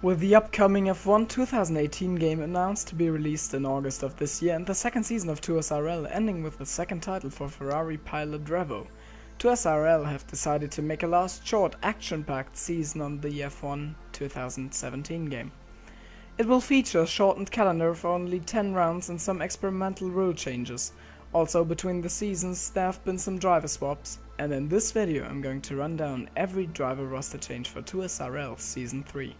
With the upcoming F1 2018 game announced to be released in August of this year and the second season of 2SRL ending with the second title for Ferrari pilot Revo, 2SRL have decided to make a last short action-packed season on the F1 2017 game. It will feature a shortened calendar of only 10 rounds and some experimental rule changes. Also between the seasons there have been some driver swaps, and in this video I'm going to run down every driver roster change for 2SRL Season 3.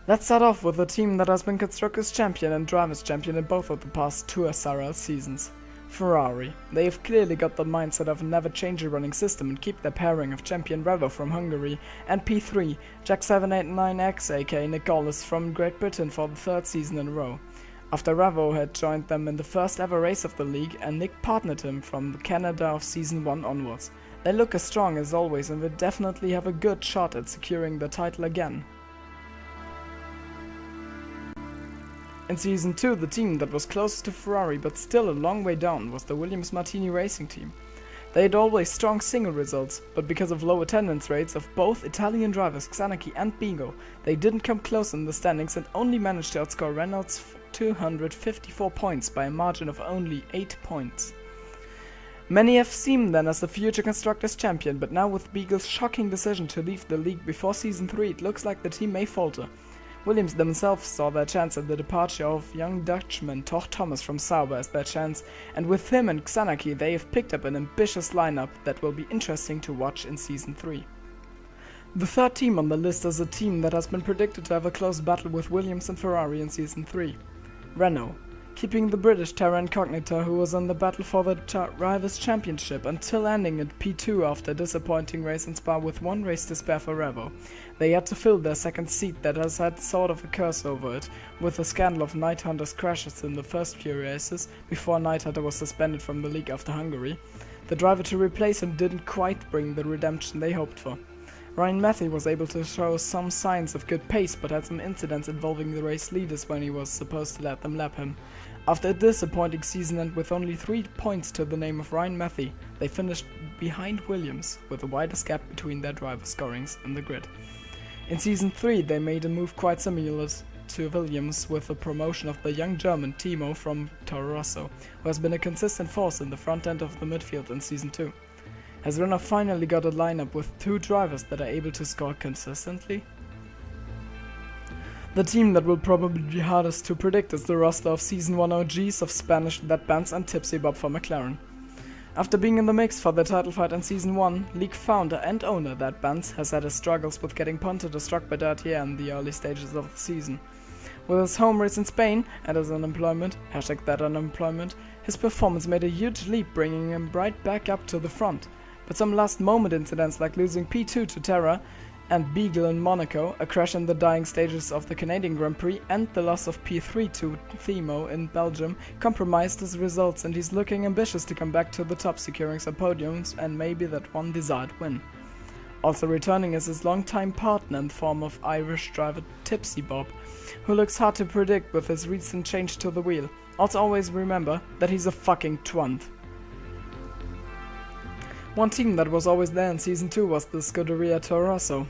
Let's start off with a team that has been Constructors Champion and Drivers Champion in both of the past 2SRL seasons. Ferrari. They have clearly got the mindset of a never-change a running system and keep their pairing of champion Revo from Hungary and P3, Jack 789X aka Nicholas from Great Britain for the third season in a row. After Revo had joined them in the first ever race of the league and Nick partnered him from Canada of Season 1 onwards. They look as strong as always and will definitely have a good shot at securing the title again. In Season 2, the team that was closest to Ferrari but still a long way down was the Williams Martini Racing team. They had always strong single results, but because of low attendance rates of both Italian drivers Xanaki and Bigo, they didn't come close in the standings and only managed to outscore Renault's 254 points by a margin of only 8 points. Many have seen them as the future Constructors Champion, but now with Beagle's shocking decision to leave the league before Season 3, it looks like the team may falter. Williams themselves saw their chance at the departure of young Dutchman Toch Thomas from Sauber as their chance, and with him and Xanaki they have picked up an ambitious lineup that will be interesting to watch in Season 3. The third team on the list is a team that has been predicted to have a close battle with Williams and Ferrari in Season 3. Renault. Keeping the British Terra Incognita, who was in the battle for the Drivers' Championship until ending at P2 after a disappointing race in Spa with one race to spare for Revo. They had to fill their second seat that has had sort of a curse over it, with the scandal of Nighthunter's crashes in the first few races before Nighthunter was suspended from the league after Hungary. The driver to replace him didn't quite bring the redemption they hoped for. Ryan Matthew was able to show some signs of good pace but had some incidents involving the race leaders when he was supposed to let them lap him. After a disappointing season and with only 3 points to the name of Ryan Matthew, they finished behind Williams with the widest gap between their driver scorings in the grid. In Season 3 they made a move quite similar to Williams with the promotion of the young German Timo from Toro Rosso, who has been a consistent force in the front end of the midfield in Season 2. Has Renault finally got a lineup with 2 drivers that are able to score consistently? The team that will probably be hardest to predict is the roster of Season 1 OGs of Spanish that Bants and Tipsy Bob for McLaren. After being in the mix for the title fight in Season 1, league founder and owner that Bants has had his struggles with getting punted or struck by Dirtier in the early stages of the season. With his home race in Spain and his unemployment, #thatunemployment, his performance made a huge leap, bringing him right back up to the front. But some last moment incidents like losing P2 to Terra and Beagle in Monaco, a crash in the dying stages of the Canadian Grand Prix and the loss of P3 to Themo in Belgium compromised his results, and he's looking ambitious to come back to the top, securing some podiums and maybe that one desired win. Also returning is his longtime partner in the form of Irish driver Tipsy Bob, who looks hard to predict with his recent change to the wheel. Also always remember that he's a fucking twant. One team that was always there in Season 2 was the Scuderia Toro Rosso.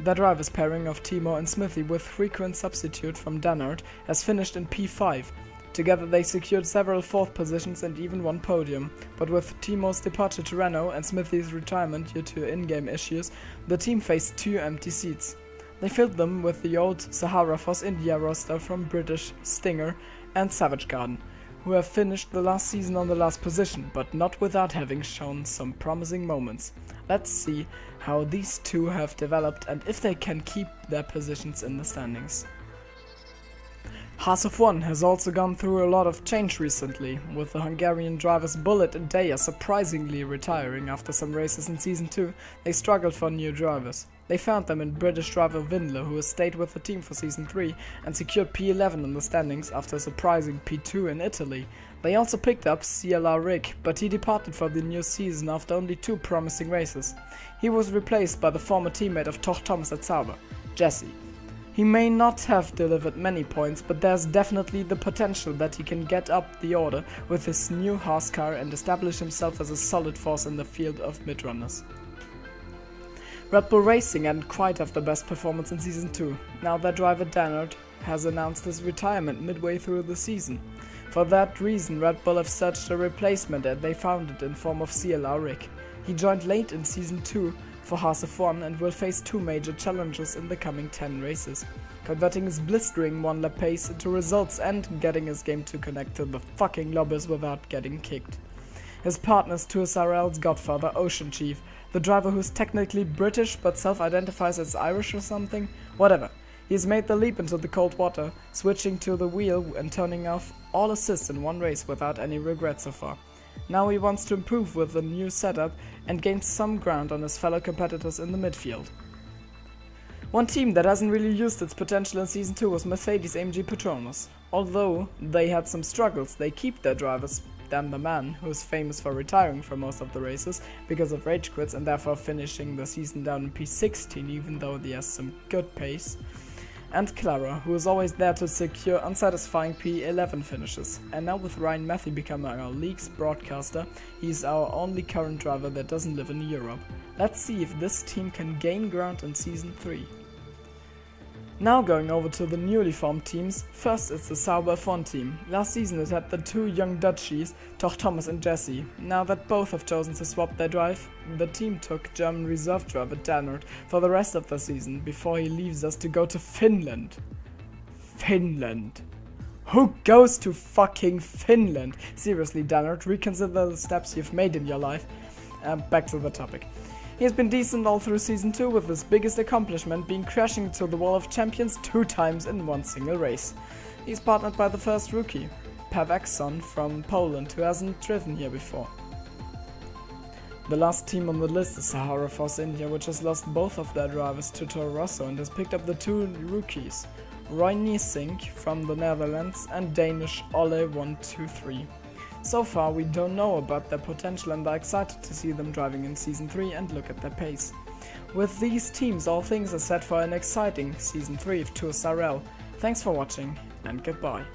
Their drivers pairing of Timo and Smithy with frequent substitute from Dannard has finished in P5. Together they secured several 4th positions and even one podium, but with Timo's departure to Renault and Smithy's retirement due to in-game issues, the team faced 2 empty seats. They filled them with the old Sahara Force India roster from British Stinger and Savage Garden, who have finished the last season on the last position, but not without having shown some promising moments. Let's see how these two have developed and if they can keep their positions in the standings. Haas of 1 has also gone through a lot of change recently, with the Hungarian drivers Bullet and Daya surprisingly retiring after some races in Season 2. They struggled for new drivers. They found them in British driver Windler, who has stayed with the team for Season 3 and secured P11 in the standings after a surprising P2 in Italy. They also picked up CLR Rick, but he departed for the new season after only 2 promising races. He was replaced by the former teammate of Toch Thomas at Sauber, Jesse. He may not have delivered many points, but there's definitely the potential that he can get up the order with his new Haas car and establish himself as a solid force in the field of midrunners. Red Bull Racing hadn't quite have the best performance in Season 2. Now their driver Dannard has announced his retirement midway through the season. For that reason, Red Bull have searched a replacement and they found it in form of CLR Rick. He joined late in Season 2 for Haas F1 and will face 2 major challenges in the coming 10 races, converting his blistering one-lap pace into results and getting his game to connect to the fucking lobbers without getting kicked. His partner's TSRL's godfather, Ocean Chief, the driver who's technically British but self-identifies as Irish or something, whatever. He's made the leap into the cold water, switching to the wheel and turning off all assists in one race without any regrets so far. Now he wants to improve with the new setup and gain some ground on his fellow competitors in the midfield. One team that hasn't really used its potential in Season 2 was Mercedes-AMG Petronas. Although they had some struggles, they keep their drivers, Dan the Man, who is famous for retiring for most of the races because of rage quits and therefore finishing the season down in P16 even though he has some good pace, and Clara, who is always there to secure unsatisfying P11 finishes. And now with Ryan Matthew becoming our league's broadcaster, he's our only current driver that doesn't live in Europe. Let's see if this team can gain ground in Season 3. Now going over to the newly formed teams, first it's the Sauber F1 team. Last season it had the 2 young Dutchies, Toch Thomas and Jesse. Now that both have chosen to swap their drive, the team took German reserve driver Dannard for the rest of the season before he leaves us to go to Finland. Finland. Who goes to fucking Finland? Seriously, Dannard, reconsider the steps you've made in your life. Back to the topic. He has been decent all through Season 2, with his biggest accomplishment being crashing into the wall of champions 2 times in one single race. He's partnered by the first rookie, Pavexon from Poland, who hasn't driven here before. The last team on the list is Sahara Force India, which has lost both of their drivers to Toro Rosso and has picked up the 2 rookies, Roy Niesink from the Netherlands and Danish Ole123. So far we don't know about their potential and are excited to see them driving in Season 3 and look at their pace. With these teams all things are set for an exciting Season 3 of Tour Sarel. Thanks for watching and goodbye.